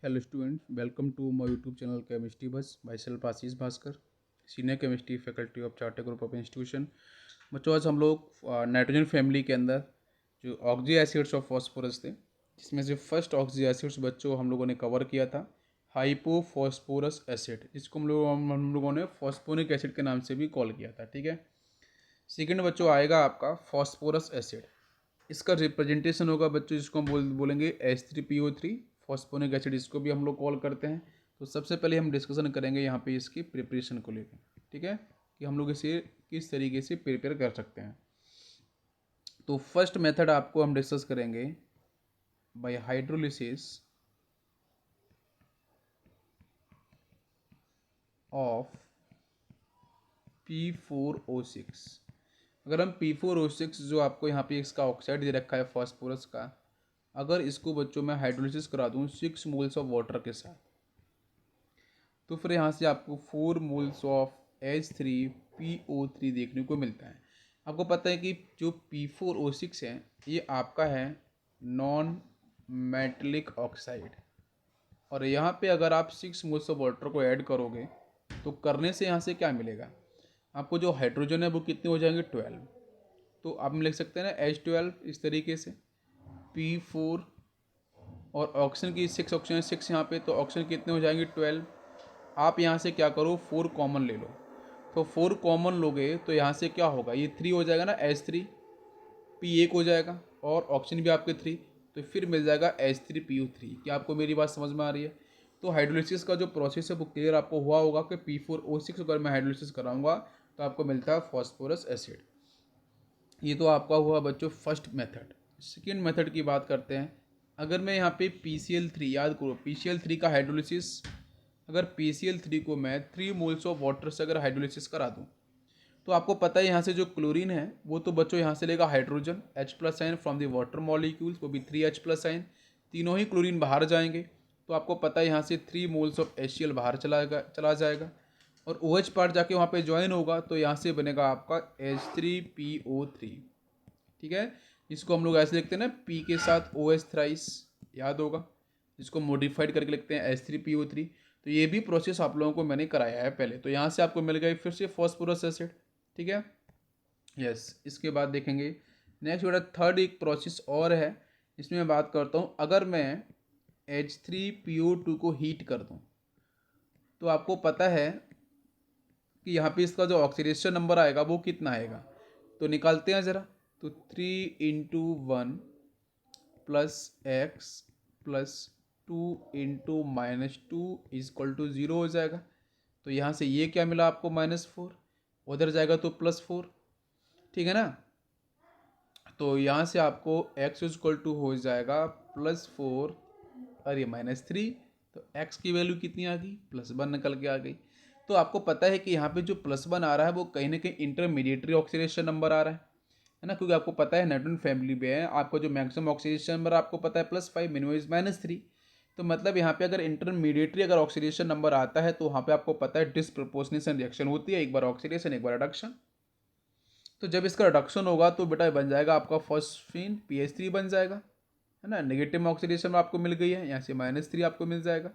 Hello students, welcome to my YouTube channel Chemistry Bus. Myself Ashish Bhaskar, senior chemistry faculty of charter group of institution. बच्चों आज हम लोग nitrogen family के अंदर जो ऑक्सी एसिड्स ऑफ फॉस्फोरस थे, जिसमें से फर्स्ट ऑक्सी एसिड्स बच्चों हम लोगों ने कवर किया था हाइपोफॉस्फोरस एसिड, जिसको हम लोगों ने फॉस्फोनिक एसिड के नाम से भी कॉल किया था। ठीक है। सेकेंड बच्चों आएगा आपका फॉस्फोरस एसिड। इसका रिप्रेजेंटेशन होगा बच्चों, जिसको हम बोलेंगे H3PO3 फॉस्फोनिक एसिड, इसको भी हम लोग कॉल करते हैं। तो सबसे पहले हम डिस्कशन करेंगे यहाँ पे इसकी प्रिपरेशन को लेकर। ठीक है, कि हम लोग इसे किस तरीके से प्रिपेयर कर सकते हैं। तो फर्स्ट मेथड आपको हम डिस्कस करेंगे बाय हाइड्रोलिसिस ऑफ P4O6। अगर हम P4O6 जो आपको यहाँ पे इसका ऑक्साइड दे रखा है फॉस्फोरस का, अगर इसको बच्चों में हाइड्रोलिसिस करा दूँ 6 मोल्स ऑफ वाटर के साथ, तो फिर यहाँ से आपको 4 मोल्स ऑफ H3PO3 देखने को मिलता है। आपको पता है कि जो P4O6 है ये आपका है नॉन मेटलिक ऑक्साइड, और यहाँ पे अगर आप 6 मोल्स ऑफ वाटर को ऐड करोगे तो करने से यहाँ से क्या मिलेगा, आपको जो हाइड्रोजन है वो कितने हो जाएंगे 12। तो आप लिख सकते हैं ना H12 इस तरीके से, P4 और ऑक्सीजन की 6 ऑक्सीजन 6 यहाँ पे, तो ऑक्सीजन कितने हो जाएंगे 12। आप यहाँ से क्या करो 4 कॉमन ले लो, तो 4 कॉमन लोगे तो यहाँ से क्या होगा, ये 3 हो जाएगा ना H3, P एक हो जाएगा और ऑक्सीजन भी आपके 3, तो फिर मिल जाएगा H3PO3। क्या आपको मेरी बात समझ में आ रही है? तो हाइड्रोलिसिस का जो प्रोसेस है वो क्लियर आपको हुआ होगा कि P4O6 अगर मैं हाइड्रोलिसिस कराऊंगा तो आपको मिलता है फॉस्फोरस एसिड। ये तो आपका हुआ बच्चों फर्स्ट मेथड। सेकेंड मेथड की बात करते हैं। अगर मैं यहाँ पे PCl3, याद करो PCl3 का हाइड्रोलिसिस, अगर PCl3 को मैं 3 मोल्स ऑफ वाटर से अगर हाइड्रोलिसिस करा दूँ, तो आपको पता है यहाँ से जो क्लोरीन है वो तो बच्चों यहाँ से लेगा hydrogen H+ ion from the water molecules, वो भी 3H+ आयन, तीनों ही क्लोरीन बाहर जाएंगे। तो आपको पता है यहाँ से 3 मोल्स ऑफ HCl बाहर चला जाएगा, और OH पार्ट जाके वहाँ पे ज्वाइन होगा, तो यहाँ से बनेगा आपका H3PO3। ठीक है, इसको हम लोग ऐसे लिखते हैं ना, P के साथ OH थ्राइस, याद होगा, जिसको मॉडिफाइड करके लिखते हैं H3PO3। तो ये भी प्रोसेस आप लोगों को मैंने कराया है पहले, तो यहाँ से आपको मिल गई फिर से फॉस्फोरस एसिड। ठीक है, यस। इसके बाद देखेंगे नेक्स्ट बेटा थर्ड एक प्रोसेस और है, इसमें मैं बात करता हूँ। अगर मैं H3PO2 को हीट कर दूँ, तो आपको पता है कि यहाँ पे इसका जो ऑक्सीडेशन नंबर आएगा वो कितना आएगा, तो निकालते हैं ज़रा। तो 3 × 1 + x + 2 × -2 = 0 हो जाएगा। तो यहाँ से ये क्या मिला आपको -4, उधर जाएगा तो +4। ठीक है ना, तो यहाँ से आपको x = हो जाएगा +4 और ये -3, तो x की वैल्यू कितनी आ गई, +1 निकल के आ गई। तो आपको पता है कि यहाँ पे जो +1 आ रहा है वो कहीं ना कहीं इंटरमीडिएटरी ऑक्सीडेशन नंबर आ रहा है ना, क्योंकि आपको पता है नाइट्रोजन फैमिली में है आपका जो मैक्सिमम ऑक्सीडेशन नंबर आपको पता है +5, मिनिमम इज -3। तो मतलब यहाँ पे अगर इंटरमीडिएटरी अगर ऑक्सीडेशन नंबर आता है तो वहाँ पे आपको पता है डिसप्रपोर्शनेशन रिएक्शन होती है, एक बार ऑक्सीडेशन एक बार रिडक्शन। तो जब इसका रिडक्शन होगा तो बेटा बन जाएगा आपका फॉस्फीन PH3 बन जाएगा, है ना। नेगेटिव ऑक्सीडेशन आपको मिल गई है, यहाँ से -3 आपको मिल जाएगा।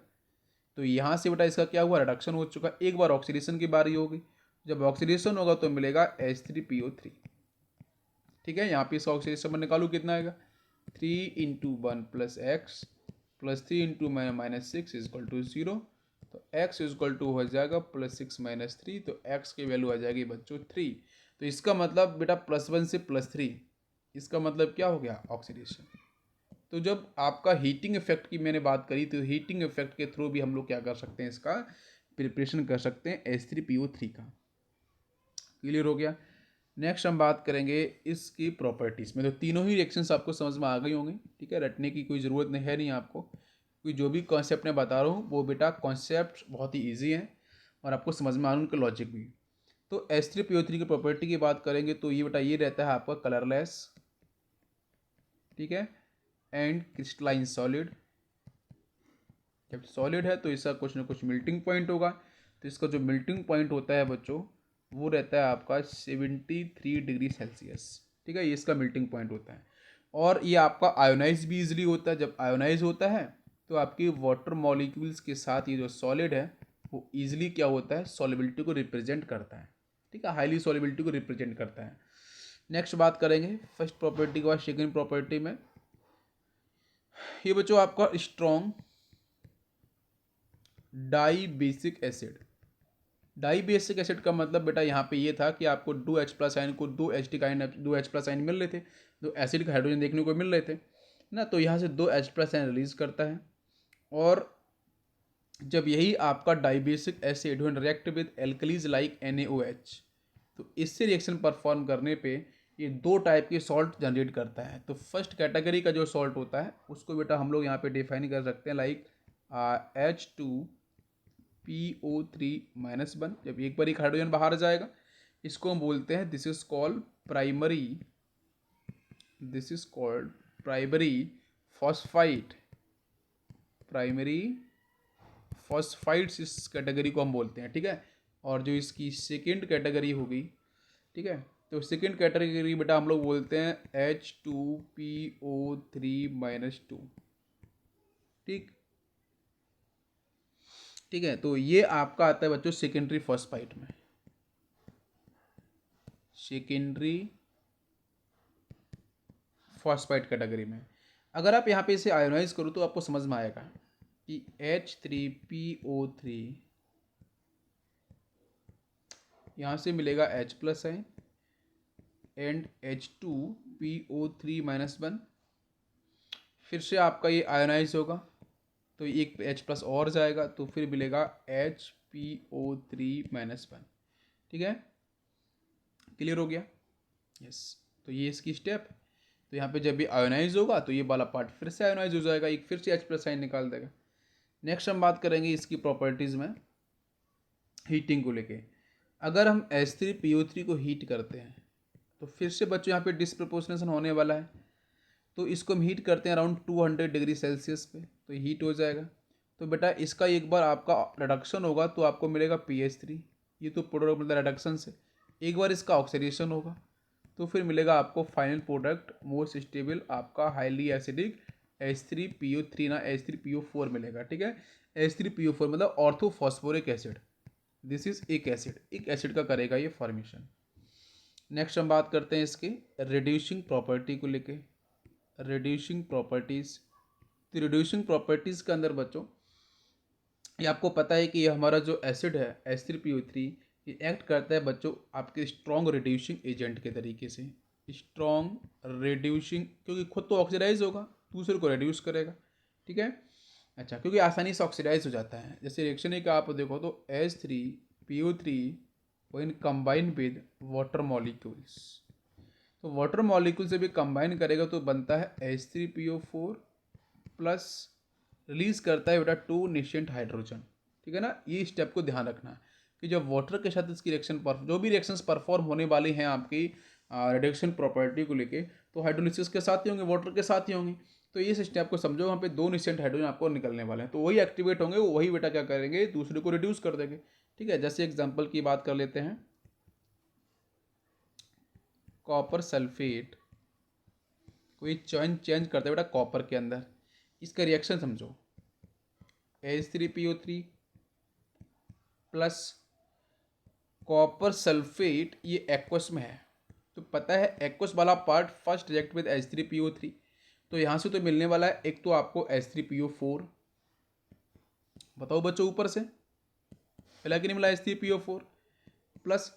तो यहाँ से बेटा इसका क्या हुआ, रिडक्शन हो चुका, एक बार ऑक्सीडेशन की बारी होगी, जब ऑक्सीडेशन होगा तो मिलेगा H3PO3। ठीक है, यहाँ पे इसका ऑक्सीडेशन में निकालू कितना आएगा, 3 × 1 + x + 3 × -6 = 0। तो x हो जाएगा +6 - 3, तो x की वैल्यू आ जाएगी बच्चों 3। तो इसका मतलब बेटा +1 से +3, इसका मतलब क्या हो गया, ऑक्सीडेशन। तो जब आपका हीटिंग इफेक्ट की मैंने बात करी, तो हीटिंग इफेक्ट के थ्रू भी हम लोग क्या कर सकते हैं, इसका प्रिपरेशन कर सकते हैं H3PO3 का। क्लियर हो गया। नेक्स्ट हम बात करेंगे इसकी प्रॉपर्टीज़ में। तो तीनों ही रिएक्शंस आपको समझ में आ गई होंगी। ठीक है, रटने की कोई ज़रूरत नहीं है नहीं आपको, क्योंकि जो भी कॉन्सेप्ट मैं बता रहा हूँ वो बेटा कॉन्सेप्ट बहुत ही ईजी है और आपको समझ में आ रहा है उनका लॉजिक भी। तो H3PO3 की प्रॉपर्टी की बात करेंगे तो ये बेटा ये रहता है आपका कलरलेस, ठीक है, एंड क्रिस्टलाइन सॉलिड। जब सॉलिड है तो इसका कुछ ना कुछ मिल्टिंग पॉइंट होगा, तो इसका जो मिल्टिंग पॉइंट होता है बच्चों वो रहता है आपका 73 डिग्री सेल्सियस। ठीक है, ये इसका मिल्टिंग पॉइंट होता है। और ये आपका आयोनाइज भी इजीली होता है। जब आयोनाइज होता है तो आपकी वाटर मॉलिक्यूल्स के साथ ये जो सॉलिड है वो ईजिली क्या होता है, सॉलिबिलिटी को रिप्रेजेंट करता है। ठीक है, हाईली सॉलिबिलिटी को रिप्रेजेंट करता है। नेक्स्ट बात करेंगे फर्स्ट प्रॉपर्टी के बाद सेकेंड प्रॉपर्टी में। ये बच्चों आपका strong dibasic acid. Dibasic acid का मतलब बेटा यहाँ पे ये था कि आपको दो H प्लस आयन को दो H प्लस आयन मिल रहे थे, दो एसिड का हाइड्रोजन देखने को मिल रहे थे ना, तो यहाँ से दो H प्लस आयन रिलीज करता है। और जब यही आपका dibasic acid when react with alkalis like NaOH, तो इससे रिएक्शन परफॉर्म करने पे ये दो टाइप के सॉल्ट जनरेट करता है। तो फर्स्ट कैटेगरी का जो सॉल्ट होता है उसको बेटा हम लोग यहाँ पे डिफाइन कर सकते हैं लाइक H2PO3-1। जब एक बार एक हाइड्रोजन बाहर जाएगा इसको हम बोलते हैं this is called primary phosphide. Primary phosphides इस कैटेगरी को हम बोलते हैं। ठीक है, और जो इसकी सेकेंड कैटेगरी होगी, ठीक है, तो सेकेंड कैटेगरी बेटा हम लोग बोलते हैं H2PO3-2। ठीक ठीक है, तो ये आपका आता है बच्चों सेकेंडरी फॉस्फाइड में, सेकेंडरी फॉस्फाइड कैटेगरी में। अगर आप यहाँ पे इसे आयोनाइज करो तो आपको समझ में आएगा कि H3PO3 यहाँ से मिलेगा H plus ion and H2PO3-1। फिर से आपका ये आयोनाइज होगा तो एक H प्लस और जाएगा तो फिर मिलेगा HPO3-1। ठीक है, क्लियर हो गया? यस। तो ये इसकी स्टेप। तो यहाँ पे जब भी आयोनाइज होगा तो ये वाला पार्ट फिर से आयोनाइज हो जाएगा, एक फिर से H प्लस आयन निकाल देगा। नेक्स्ट हम बात करेंगे इसकी प्रॉपर्टीज़ में हीटिंग को लेके। अगर हम H3PO3 को हीट करते हैं तो फिर से बच्चों यहाँ पे डिसप्रपोर्शनेशन होने वाला है। तो इसको हम हीट करते हैं अराउंड 200 डिग्री सेल्सियस पे, तो हीट हो जाएगा। तो बेटा इसका एक बार आपका रिडक्शन होगा तो आपको मिलेगा PH3, ये तो प्रोडक्ट मतलब रिडक्शन से। एक बार इसका ऑक्सीडेशन होगा तो फिर मिलेगा आपको फाइनल प्रोडक्ट मोस्ट स्टेबल आपका हाईली एसिडिक H3PO3 ना H3PO4 मिलेगा। ठीक है, H3PO4 मतलब ऑर्थोफॉस्फोरिक एसिड। दिस इज एक एसिड का करेगा ये फॉर्मेशन। नेक्स्ट हम बात करते हैं इसके रिड्यूसिंग प्रॉपर्टी को लेके। रिड्यूसिंग प्रॉपर्टीज़, तो रिड्यूसिंग प्रॉपर्टीज़ के अंदर बच्चों ये आपको पता है कि ये हमारा जो एसिड है H3PO3 ये एक्ट करता है बच्चों आपके स्ट्रॉन्ग रिड्यूसिंग एजेंट के तरीके से। स्ट्रॉन्ग रिड्यूसिंग, क्योंकि खुद तो ऑक्सीडाइज होगा, दूसरे को रिड्यूस करेगा। ठीक है, अच्छा, क्योंकि आसानी से ऑक्सीडाइज हो जाता है। जैसे रिएक्शन है कि आप देखो तो H3PO3 when combine with water molecules, तो वाटर मॉलिक्यूल से भी कंबाइन करेगा तो बनता है H3PO4 प्लस रिलीज करता है बेटा 2 नेशेंट हाइड्रोजन। ठीक है ना, ये स्टेप को ध्यान रखना कि जब वाटर के साथ इसकी रिएक्शन पर जो भी रिएक्शंस परफॉर्म होने वाली हैं आपकी रिडक्शन प्रॉपर्टी को लेके, तो हाइड्रोलिसिस के साथ ही होंगे, वाटर के साथ ही होंगे। तो ये स्टेप को समझो, वहाँ पे 2 नेशेंट हाइड्रोजन आपको निकलने वाले हैं, तो वही एक्टिवेट होंगे, वही बेटा क्या करेंगे, दूसरे को रिड्यूस कर देंगे। ठीक है, जैसे एग्जाम्पल की बात कर लेते हैं, कॉपर सल्फेट कोई चेंज करते हैं बेटा कॉपर के अंदर, इसका रिएक्शन समझो H3PO3 प्लस कॉपर सल्फेट, ये एक्वस में है तो पता है एक्वस वाला part first react with H3PO3, तो यहाँ से तो मिलने वाला है एक तो आपको H3PO4। बताओ बच्चों ऊपर से मिला कि नहीं मिला H3PO4 प्लस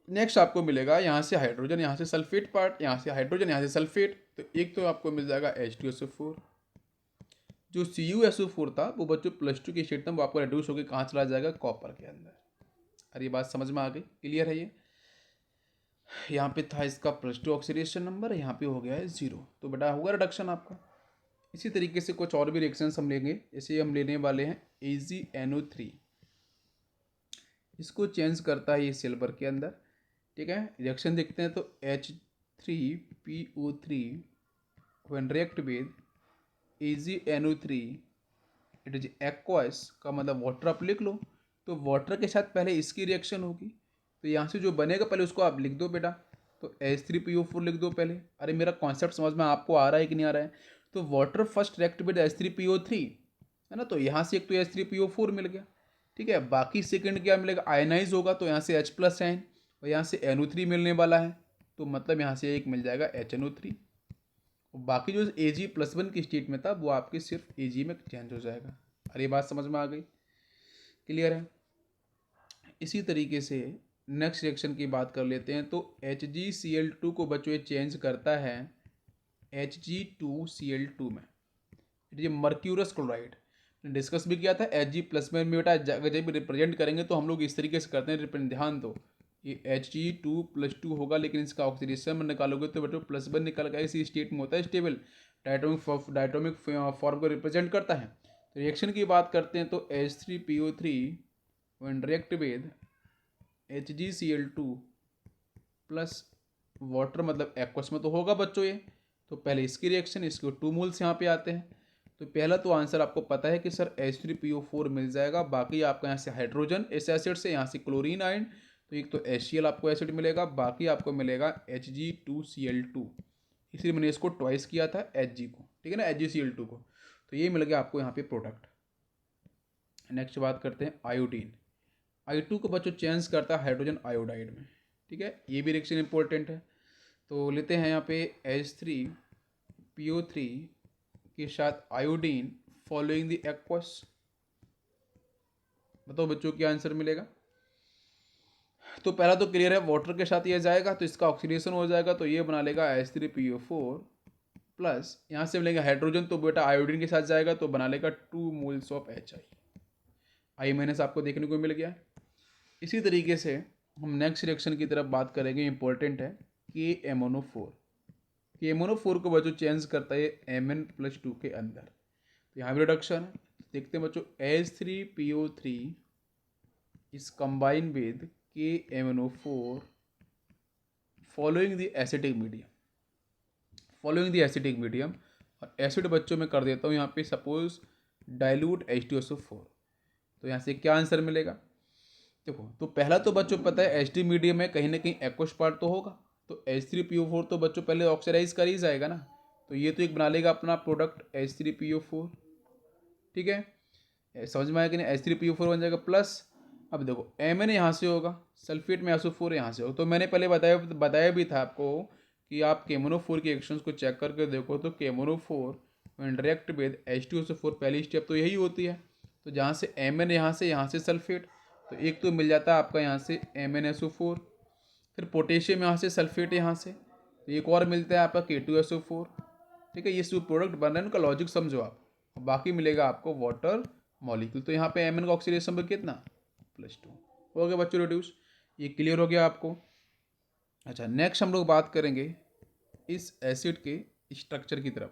नेक्स्ट आपको मिलेगा यहाँ से हाइड्रोजन, यहाँ से सल्फेट पार्ट, यहाँ से हाइड्रोजन, यहाँ से सल्फेट, तो एक तो आपको मिल जाएगा H2SO4। जो CuSO4 था वो बच्चों +2 की स्टेट में वो आपको रिड्यूस होकर कहाँ चला जाएगा, कॉपर के अंदर। अरे ये बात समझ में आ गई, क्लियर है? ये यहाँ पे था इसका +2 ऑक्सीडेशन नंबर, यहाँ पे हो गया है 0, तो बेटा होगा रिडक्शन आपका। इसी तरीके से कुछ और भी रिएक्शंस हम लेंगे, जैसे हम लेने वाले हैं AgNO3, इसको चेंज करता है ये सिल्वर के अंदर। ठीक है, रिएक्शन देखते हैं तो H3PO3 when react with AgNO3 it is aqueous, का मतलब वाटर आप लिख लो, तो वाटर के साथ पहले इसकी रिएक्शन होगी, तो यहाँ से जो बनेगा पहले उसको आप लिख दो बेटा, तो H3PO4 लिख दो पहले। अरे मेरा कॉन्सेप्ट समझ में आपको आ रहा है कि नहीं आ रहा है? तो water first react with H3PO3 है ना, तो यहाँ से एक तो H3PO4 मिल गया, ठीक है। बाकी सेकंड क्या मिलेगा, आयनाइज होगा तो यहाँ से H+ आयन और यहाँ से NO3 मिलने वाला है, तो मतलब यहाँ से एक मिल जाएगा HNO3। बाकी जो Ag+1 की स्टेट में था वो आपके सिर्फ Ag में चेंज हो जाएगा। अरे बात समझ में आ गई, क्लियर है। इसी तरीके से नेक्स्ट रिएक्शन की बात कर लेते हैं। तो HgCl2 को बच्चों ये चेंज करता है Hg2Cl2 में, ये मर्क्यूरस क्लोराइड डिस्कस भी किया था। Hg+ में बेटा जब भी रिप्रेजेंट करेंगे तो हम लोग इस तरीके से करते हैं, ध्यान दो, ये Hg2+2 होगा, लेकिन इसका ऑक्सीडेशन में निकालोगे तो बेटा +1 निकल गया। इसी स्टेट में होता है स्टेबल, डायटोमिक फॉर्म को रिप्रेजेंट करता है। तो रिएक्शन की बात करते हैं तो H3PO3 when react with HgCl2 plus water, मतलब एक्वस में तो होगा बच्चों ये। तो पहले इसकी रिएक्शन, इसके 2 मोल्स यहाँ पे आते हैं। तो पहला तो आंसर आपको पता है कि सर H3PO4 मिल जाएगा। बाकी आपका यहाँ से हाइड्रोजन इस एसिड से, यहाँ से क्लोरीन आयन, तो एक तो HCl आपको एसिड मिलेगा, बाकी आपको मिलेगा Hg2Cl2। इसलिए मैंने इसको ट्वाइस किया था Hg को, ठीक है ना, HgCl2 को। तो ये मिल गया आपको यहाँ पे प्रोडक्ट। नेक्स्ट बात करते हैं आयोडीन। I2 को बच्चों चेंज करता है हाइड्रोजन आयोडाइड में, ठीक है, ये भी रिएक्शन इंपॉर्टेंट है। तो लेते हैं यहाँ पे H3PO3 के साथ आयोडीन फॉलोइंग द एक्वस। बताओ बच्चों क्या आंसर मिलेगा। तो पहला तो क्लियर है, वाटर के साथ ये जाएगा तो इसका ऑक्सीडेशन हो जाएगा, तो ये बना लेगा H3PO4 प्लस यहाँ से मिलेगा हाइड्रोजन, तो बेटा आयोडीन के साथ जाएगा तो बना लेगा 2 मोल्स ऑफ HI। I- आपको देखने को मिल गया। इसी तरीके से हम नेक्स्ट रिएक्शन की तरफ बात करेंगे, इंपॉर्टेंट है KMnO4। KMnO4 को बच्चों चेंज करता है Mn+2 के अंदर, तो यहाँ भी रिडक्शन है। देखते हैं बच्चों, H3PO3 is combine with KMnO4 following the acetic medium, और एसिड बच्चों में कर देता हूँ यहाँ पे सपोज डाइल्यूट H2SO4। तो यहाँ से क्या आंसर मिलेगा, देखो। तो पहला तो बच्चों पता है एसिडिक मीडियम में कहीं ना कहीं एक्वस पार्ट तो होगा, तो H3PO4 तो बच्चों पहले ऑक्सीडाइज कर ही जाएगा ना, तो ये तो एक बना लेगा अपना प्रोडक्ट H3PO4, ठीक है। समझ में आया कि नहीं, H3PO4 बन जाएगा प्लस। अब देखो Mn यहाँ से होगा, सल्फेट में SO4 यहाँ से होगा। तो मैंने पहले बताया भी था आपको कि आप KMnO4 की एक्शंस को चेक करके देखो, तो KMnO4 when react with H2SO4 पहली स्टेप तो यही होती है। तो जहाँ से Mn यहाँ से सल्फेट, तो एक तो मिल जाता है आपका यहाँ से MnSO4, फिर पोटेशियम यहाँ से सल्फेट यहाँ से, तो एक और मिलता है आपका K2SO4, ठीक है। ये सब प्रोडक्ट बन रहे हैं, उनका लॉजिक समझो आप। बाकी मिलेगा आपको वाटर मॉलिक्यूल, तो यहाँ पे Mn का ऑक्सीडेशन नंबर कितना, +2 हो गया बच्चों रिड्यूस। ये क्लियर हो गया आपको। अच्छा, नेक्स्ट हम लोग बात करेंगे इस एसिड के स्ट्रक्चर की तरफ।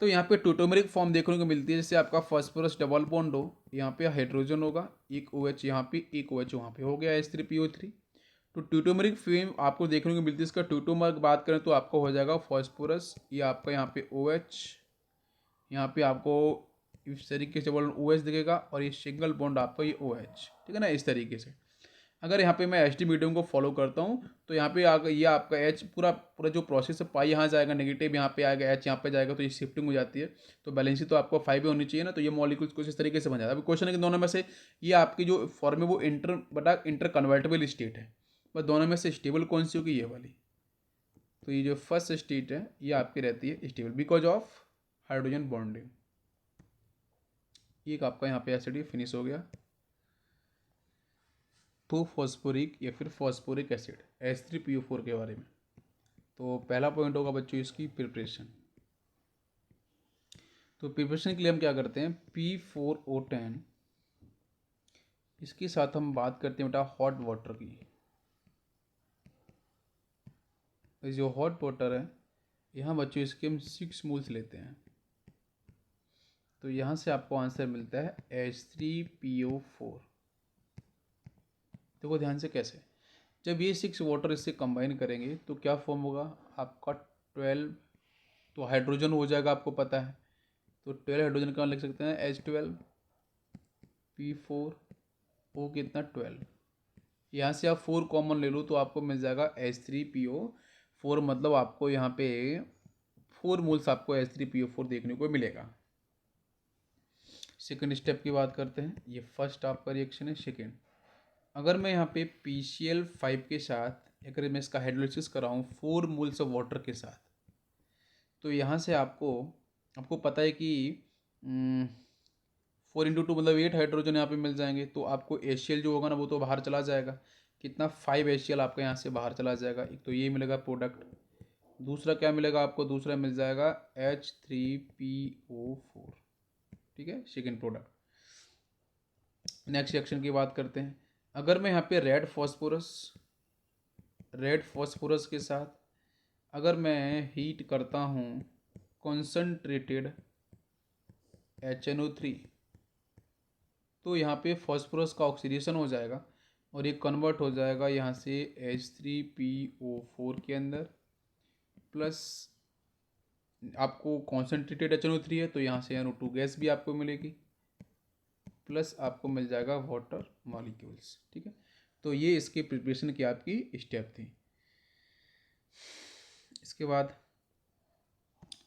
तो यहाँ पे ट्यूटोमेरिक फॉर्म देखने को मिलती है, जैसे आपका फॉस्फोरस डबल बॉन्ड हो, यहाँ पे हाइड्रोजन होगा, एक OH यहाँ पे, एक OH वहाँ पे, हो गया H3PO3। तो ट्यूटोमेरिक फॉर्म आपको देखने को मिलती है। इसका ट्यूटोमर बात करें तो आपको हो जाएगा फॉस्फोरस, ये आपका यहाँ पे OH, यहाँ पे आपको इस तरीके से बॉन्ड OH दिखेगा, और ये सिंगल बॉन्ड आपका ये OH, ठीक है ना, इस तरीके से। अगर यहाँ पे मैं एच डी मीडियम को फॉलो करता हूँ तो यहाँ पे आगे ये आपका एच पूरा पूरा जो प्रोसेस है, पाई यहाँ जाएगा, नेगेटिव यहाँ पे आएगा, एच यहाँ पे जाएगा, तो ये शिफ्टिंग हो जाती है। तो बैलेंसी तो आपको 5 ही होनी चाहिए ना, तो ये मॉलिक्यूल्स कुछ इस तरीके से बन जाता है। अभी क्वेश्चन है कि दोनों में से ये आपकी जो फॉर्म है वो इंटर कन्वर्टेबल स्टेट है, बस दोनों में से स्टेबल कौन सी होगी, ये वाली। तो ये जो फर्स्ट स्टेट है ये आपकी रहती है stable because of hydrogen bonding. एक आपका यहाँ पे एसिड फिनिश हो गया। तो फॉस्फोरिक या फिर फॉस्फोरिक एसिड H3PO4 के बारे में। तो पहला पॉइंट होगा बच्चों इसकी प्रिपरेशन। तो प्रिपरेशन के लिए हम क्या करते हैं, P4O10, इसके साथ हम बात करते हैं बेटा हॉट वाटर की। जो हॉट वाटर है यहाँ बच्चों इसके हम 6 मोल्स लेते हैं, तो यहाँ से आपको आंसर मिलता है H3PO4। देखो ध्यान से कैसे, जब ये 6 वाटर इससे कंबाइन करेंगे तो क्या फॉर्म होगा आपका 12, तो हाइड्रोजन हो जाएगा, आपको पता है। तो 12 हाइड्रोजन कहाँ लिख सकते हैं, H12, P4O कितना 12, यहाँ से आप 4 कॉमन ले लो तो आपको मिल जाएगा H3PO4, मतलब आपको यहाँ पे 4 मोल्स आपको H3PO4 देखने को मिलेगा। सेकेंड स्टेप की बात करते हैं, ये फर्स्ट आपका रिएक्शन है। सेकेंड, अगर मैं यहाँ पे PCl5 के साथ अगर मैं इसका हाइड्रोलिसिस कराऊँ 4 मोल्स ऑफ वाटर के साथ, तो यहाँ से आपको पता है कि 4 × 2 मतलब 8 हाइड्रोजन यहाँ पे मिल जाएंगे। तो आपको HCl जो होगा ना वो तो बाहर चला जाएगा। कितना 5 HCl आपका यहाँ से बाहर चला जाएगा। एक तो ये मिलेगा प्रोडक्ट। दूसरा क्या मिलेगा आपको, दूसरा मिल जाएगा H3PO4। ठीक है, सेकेंड प्रोडक्ट। नेक्स्ट रिएक्शन की बात करते हैं। अगर मैं यहाँ पे रेड फॉस्फोरस के साथ अगर मैं हीट करता हूँ कॉन्सनट्रेटेड HNO3, तो यहाँ पे फॉस्फोरस का ऑक्सीडेशन हो जाएगा और ये कन्वर्ट हो जाएगा यहाँ से H3PO4 के अंदर, प्लस आपको कॉन्सनट्रेटेड HNO3 है तो यहाँ से NO2 गैस भी आपको मिलेगी, प्लस आपको मिल जाएगा वाटर मॉलिक्यूल्स। ठीक है, तो ये इसके प्रिपरेशन की आपकी स्टेप थी। इसके बाद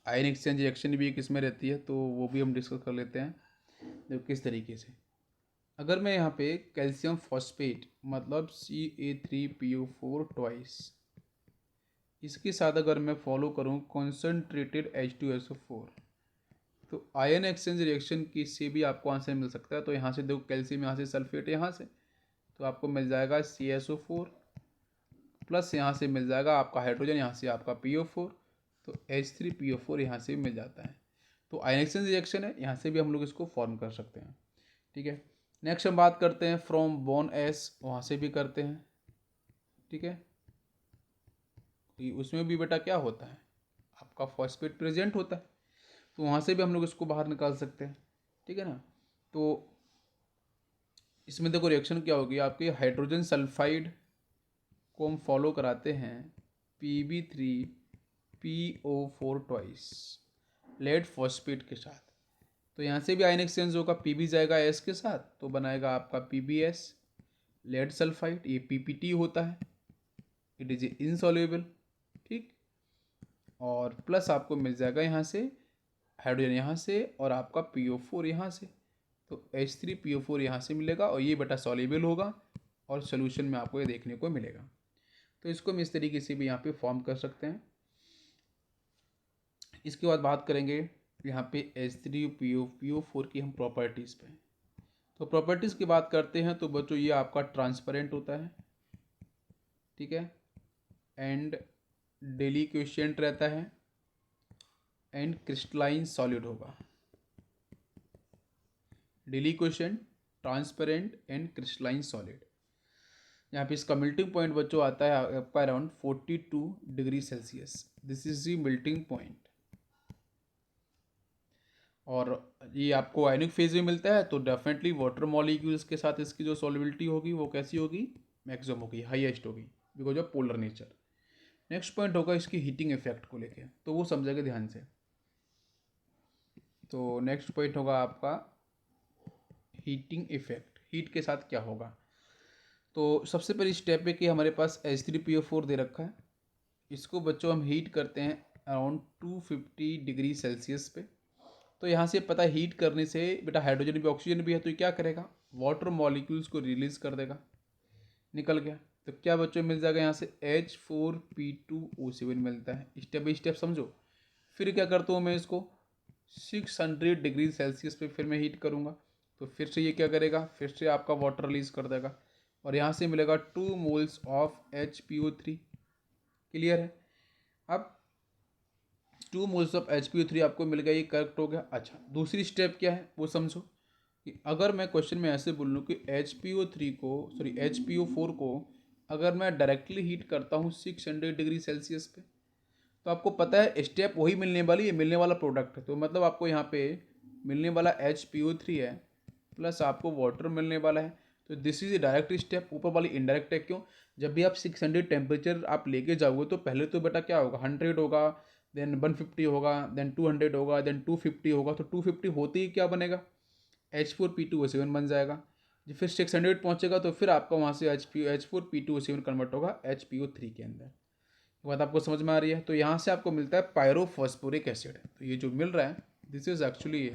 आयन एक्सचेंज रिएक्शन भी एक इसमें रहती है, तो वो भी हम डिस्कस कर लेते हैं। देखो किस तरीके से, अगर मैं यहाँ पे कैल्शियम फॉस्फेट मतलब Ca3PO4 ट्वाइस, इसके साथ अगर मैं फॉलो करूँ कॉन्सनट्रेटेड H2SO4, तो आयन एक्सचेंज रिएक्शन की से भी आपको आंसर मिल सकता है। तो यहाँ से देखो कैल्शियम यहाँ से सल्फेट यहाँ से, तो आपको मिल जाएगा CaSO4, प्लस यहाँ से मिल जाएगा आपका हाइड्रोजन यहाँ से आपका PO4, तो H3PO4 यहाँ से भी मिल जाता है। तो आयन एक्सचेंज रिएक्शन है, यहाँ से भी हम लोग इसको फॉर्म कर सकते हैं। ठीक है, नेक्स्ट हम बात करते हैं फ्रॉम बोन एस, वहाँ से भी करते हैं। ठीक है, उसमें भी बेटा क्या होता है, आपका फॉस्फेट प्रेजेंट होता है, तो वहाँ से भी हम लोग इसको बाहर निकाल सकते हैं। ठीक है ना, तो इसमें देखो रिएक्शन क्या होगी, आपके हाइड्रोजन सल्फाइड को हम फॉलो कराते हैं Pb3PO4 ट्वाइस लेड फॉस्फेट के साथ, तो यहाँ से भी आयन एक्सचेंज होगा, Pb जाएगा S के साथ तो बनाएगा आपका PbS लेड सल्फाइड, ये PPT होता है, इट इज इनसॉल्युबल। ठीक, और प्लस आपको मिल जाएगा यहाँ से हाइड्रोजन यहाँ से और आपका PO4 यहाँ से, तो H3PO4 यहाँ से मिलेगा और ये बेटा सॉल्युबल होगा और सोल्यूशन में आपको ये देखने को मिलेगा। तो इसको हम इस तरीके से भी यहाँ पे फॉर्म कर सकते हैं। इसके बाद बात करेंगे यहाँ पे H3PO4 की हम प्रॉपर्टीज़ पे। तो प्रॉपर्टीज़ की बात करते हैं तो बच्चों ये आपका ट्रांसपेरेंट होता है। ठीक है, एंड डेलिक्वेशेंट रहता है एंड क्रिस्टलाइन सॉलिड होगा। डेलिक्वेशेंट, ट्रांसपेरेंट एंड क्रिस्टलाइन सॉलिड। यहाँ पे इसका मेल्टिंग पॉइंट बच्चों आता है आपका around 42 degree Celsius. This is the melting point. और ये आपको आयनिक फेज में मिलता है, तो डेफिनेटली वाटर मॉलिक्यूल्स के साथ इसकी जो सॉल्युबिलिटी होगी वो कैसी होगी, मैक्सिमम होगी, हाईएस्ट होगी, because of polar nature. Next point होगा इसकी हीटिंग इफेक्ट को लेके, तो वो समझेगा ध्यान से। तो नेक्स्ट पॉइंट होगा आपका हीटिंग इफेक्ट, हीट के साथ क्या होगा। तो सबसे पहली स्टेप है कि हमारे पास H3PO4 दे रखा है, इसको बच्चों हम हीट करते हैं अराउंड 250 डिग्री सेल्सियस पे। तो यहाँ से पता है हीट करने से बेटा हाइड्रोजन भी ऑक्सीजन भी है, तो ये क्या करेगा, वाटर मॉलिक्यूल्स को रिलीज कर देगा, निकल गया। तो क्या बच्चों मिल जाएगा यहाँ से H4P2O7 मिलता है। स्टेप बाई स्टेप समझो। फिर क्या करता हूँ मैं इसको 600 डिग्री सेल्सियस पे फिर मैं हीट करूँगा, तो फिर से ये क्या करेगा, फिर से आपका वाटर रिलीज कर देगा और यहाँ से मिलेगा 2 मोल्स ऑफ HPO3। क्लियर है। अब 2 मोल्स ऑफ HPO3 आपको मिल गया, ये करेक्ट हो गया। अच्छा, दूसरी स्टेप क्या है वो समझो कि अगर मैं क्वेश्चन में ऐसे बोल लूँ कि HPO4 को अगर मैं डायरेक्टली हीट करता हूँ 600 डिग्री सेल्सियस पे, तो आपको पता है स्टेप वही मिलने वाली है, मिलने वाला प्रोडक्ट है। तो मतलब आपको यहाँ पे मिलने वाला HPO3 है प्लस आपको वाटर मिलने वाला है, तो दिस इज डायरेक्ट स्टेप। ऊपर वाली इनडायरेक्ट है, क्यों, जब भी आप 600 टेम्परेचर आप लेके जाओगे तो पहले तो बेटा क्या होगा, 100 होगा, देन 150 होगा, देन 200 होगा, देन 250 होगा, तो 250 होते ही क्या बनेगा, H4P2O7 बन जाएगा। जब फिर 600 पहुँचेगा तो फिर आपका वहाँ से H4P2O7 कन्वर्ट होगा HPO3 के अंदर। बात आपको समझ में आ रही है। तो यहाँ से आपको मिलता है पायरोफॉस्फोरिक एसिड। तो ये जो मिल रहा है this is actually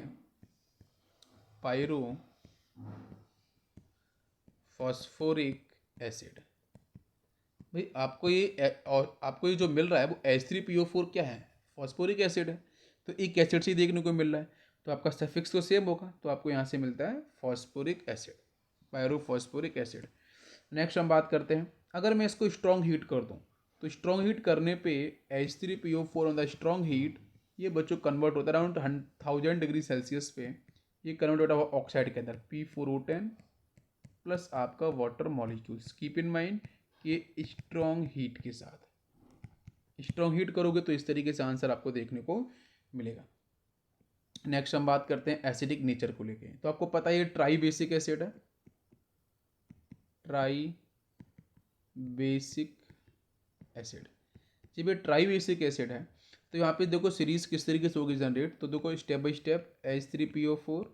pyrophosphoric acid. भाई आपको ये जो मिल रहा है वो H3PO4 क्या है, फॉस्फोरिक एसिड है। तो एक एसिड से ही देखने को मिल रहा है, तो आपका सफिक्स तो सेम होगा, तो आपको यहाँ से मिलता है phosphoric acid, pyrophosphoric acid. Next हम बात करते हैं, अगर मैं इसको स्ट्रॉन्ग हीट कर दूँ तो स्ट्रॉन्ग हीट करने पे H3PO4 on the strong heat ये बच्चों कन्वर्ट होता है अराउंड 1000 डिग्री सेल्सियस पे, ये कन्वर्ट होता है ऑक्साइड के अंदर P4O10 प्लस आपका water molecules. Keep in mind कि स्ट्रॉन्ग हीट के साथ, स्ट्रॉन्ग हीट करोगे तो इस तरीके से आंसर आपको देखने को मिलेगा। नेक्स्ट हम बात करते हैं एसिडिक नेचर को लेके। तो आपको पता है ये ट्राई बेसिक एसिड है, ट्राई बेसिक एसिड। जब ये ट्राई बेसिक एसिड है तो यहाँ पे देखो सीरीज किस तरीके से होगी जनरेट। तो देखो step by step H3PO4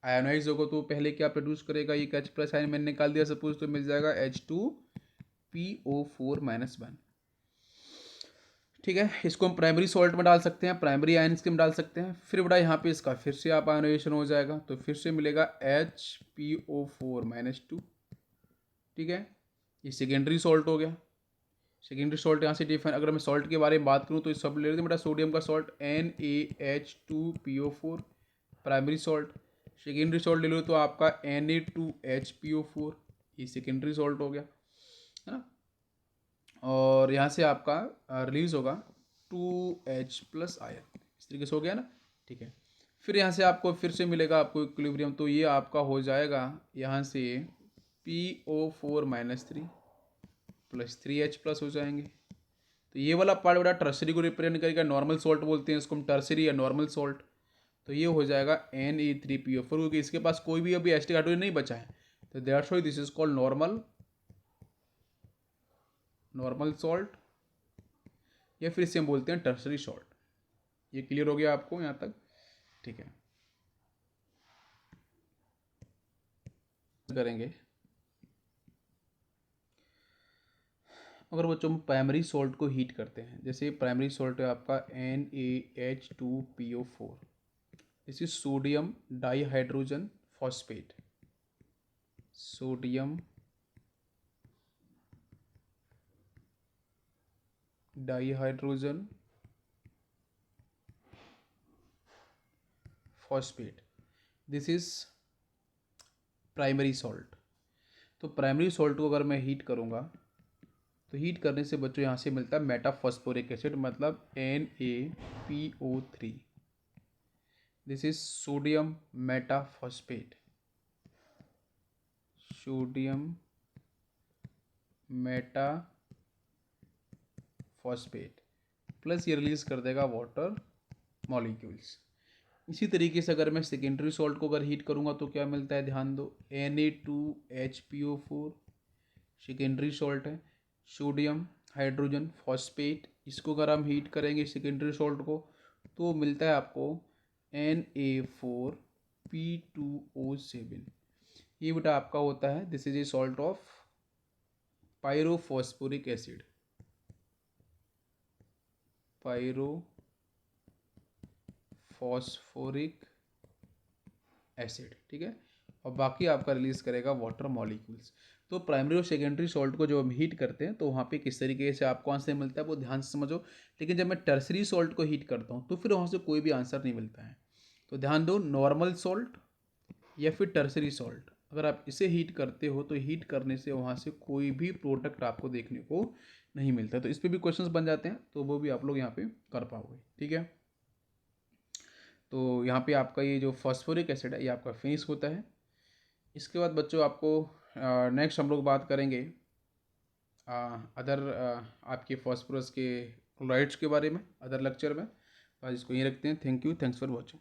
ionise होगा तो पहले क्या प्रोड्यूस करेगा, ये H प्लस आयन मैंने निकाल दिया सपोज, तो मिल जाएगा H2PO4-1। ठीक है, इसको हम प्राइमरी सॉल्ट में डाल सकते हैं, प्राइमरी आयन्स के में डाल सकते हैं। फिर बड़ा यहाँ पे इसका फिर से आप आयोनाइजेशन हो जाएगा, तो फिर से मिलेगा HPO4-2। ठीक है, ये सेकेंडरी सॉल्ट हो गया। सेकेंडरी सॉल्ट यहाँ से डिफाइन, अगर मैं सॉल्ट के बारे में बात करूँ तो सब ले लेते हैं बेटा, सोडियम का salt NaH2PO4 primary salt. Secondary salt ले लो तो आपका Na2HPO4, ये सेकेंडरी सॉल्ट हो गया, है ना। और यहाँ से आपका रिलीज होगा 2H प्लस आयन, इस तरीके से हो गया ना। ठीक है, फिर यहाँ से आपको फिर से मिलेगा आपको इक्विलिब्रियम, तो ये आपका हो जाएगा यहाँ से PO4-3 प्लस 3H प्लस हो जाएंगे। तो ये वाला पार्ट बड़ा टर्सरी को रिप्रेजेंट करेगा, नॉर्मल सॉल्ट बोलते हैं इसको हम, टर्सरी या नॉर्मल सॉल्ट। तो ये हो जाएगा Na3PO4, क्योंकि इसके पास कोई भी अभी एसिटिक हाइड्रोजन नहीं बचा है, तो that's why this is called normal salt, या फिर इसे हम बोलते हैं टर्सरी सॉल्ट। ये क्लियर हो गया आपको यहाँ तक? ठीक है, करेंगे अगर बच्चों हम प्राइमरी सॉल्ट को हीट करते हैं, जैसे प्राइमरी सॉल्ट है आपका NaH2PO4, this is sodium dihydrogen phosphate, sodium dihydrogen phosphate, this is primary salt. तो प्राइमरी सॉल्ट को अगर मैं हीट करूँगा तो हीट करने से बच्चों यहाँ से मिलता है मेटाफॉस्फोरिक एसिड, मतलब NaPO3, this is sodium metaphosphate, sodium metaphosphate plus ये रिलीज कर देगा वाटर मॉलिक्यूल्स। इसी तरीके से अगर मैं सेकेंडरी सॉल्ट को अगर हीट करूँगा तो क्या मिलता है, ध्यान दो, Na2HPO4 सेकेंडरी सॉल्ट है, सोडियम हाइड्रोजन फॉस्फेट, इसको अगर हम हीट करेंगे सेकेंडरी सॉल्ट को तो मिलता है आपको Na4P2O7। ये बेटा आपका होता है, this is a salt of pyrophosphoric acid, pyrophosphoric acid. ठीक है, और बाकी आपका रिलीज करेगा वाटर मॉलिक्यूल्स। तो प्राइमरी और सेकेंडरी सॉल्ट को जो हम हीट करते हैं तो वहाँ पे किस तरीके से आपको आंसर मिलता है वो ध्यान से समझो। लेकिन जब मैं टर्सरी सॉल्ट को हीट करता हूँ तो फिर वहाँ से कोई भी आंसर नहीं मिलता है। तो ध्यान दो, नॉर्मल सॉल्ट या फिर टर्सरी सॉल्ट, अगर आप इसे हीट करते हो तो हीट करने से वहाँ से कोई भी प्रोडक्ट आपको देखने को नहीं मिलता। तो इस पर भी क्वेश्चंस बन जाते हैं, तो वो भी आप लोग यहाँ पे कर पाओगे। ठीक है, तो यहाँ पे आपका ये जो फॉस्फोरिक एसिड है ये आपका फिनिश होता है। इसके बाद बच्चों आपको नेक्स्ट हम लोग बात करेंगे अदर आपके फॉस्फोरस के क्लोराइड्स के बारे में अदर लेक्चर में। तो आज इसको यहीं रखते हैं। Thank you, thanks for watching.